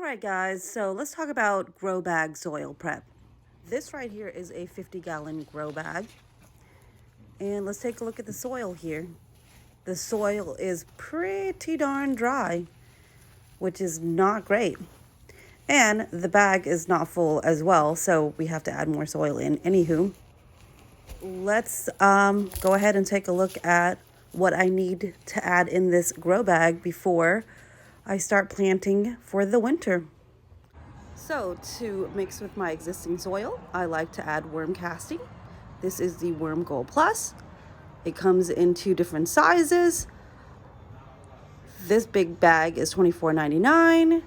Alright guys, so let's talk about grow bag soil prep. This right here is a 50-gallon grow bag. And let's take a look at the soil here. The soil is pretty darn dry, which is not great. And the bag is not full as well, so we have to add more soil in. Anywho, let's go ahead and take a look at what I need to add in this grow bag before I start planting for the winter. So to mix with my existing soil, I like to add worm casting. This is the Worm Gold Plus. It comes in two different sizes. This big bag is $24.99,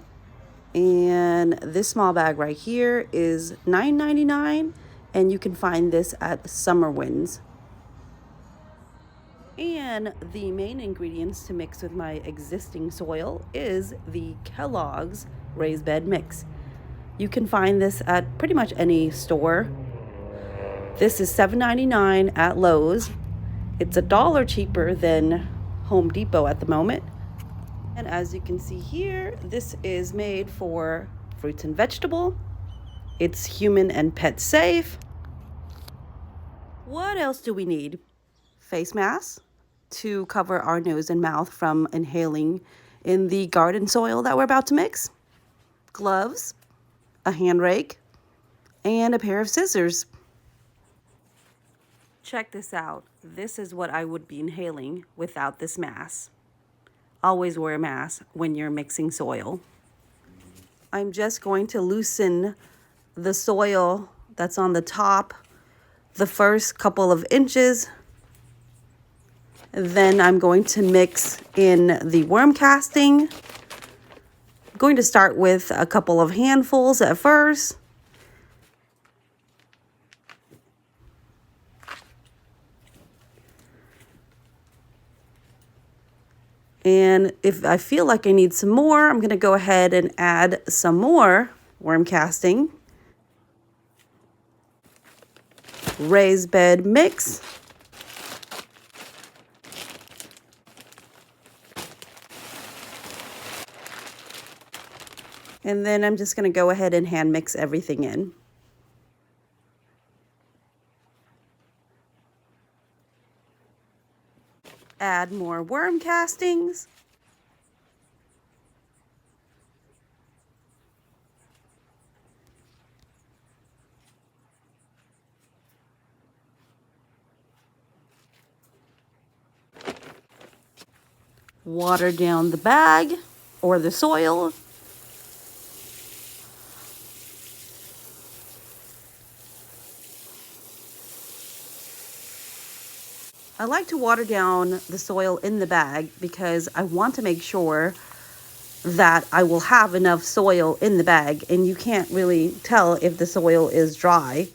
and this small bag right here is $9.99, and you can find this at Summer Winds. And the main ingredients to mix with my existing soil is the Kellogg's Raised Bed Mix. You can find this at pretty much any store. This is $7.99 at Lowe's. It's $1 cheaper than Home Depot at the moment. And as you can see here, this is made for fruits and vegetable. It's human and pet safe. What else do we need? Face masks to cover our nose and mouth from inhaling in the garden soil that we're about to mix. Gloves, a hand rake, and a pair of scissors. Check this out. This is what I would be inhaling without this mask. Always wear a mask when you're mixing soil. I'm just going to loosen the soil that's on the top the first couple of inches. Then I'm going to mix in the worm casting. I'm going to start with a couple of handfuls at first. And if I feel like I need some more, I'm going to go ahead and add some more worm casting. Raised bed mix. And then I'm just going to go ahead and hand mix everything in. Add more worm castings. Water down the bag or the soil. I like to water down the soil in the bag because I want to make sure that I will have enough soil in the bag, and you can't really tell if the soil is dry.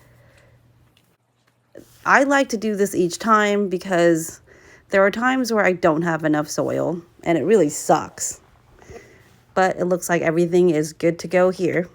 I like to do this each time because there are times where I don't have enough soil and it really sucks. But it looks like everything is good to go here.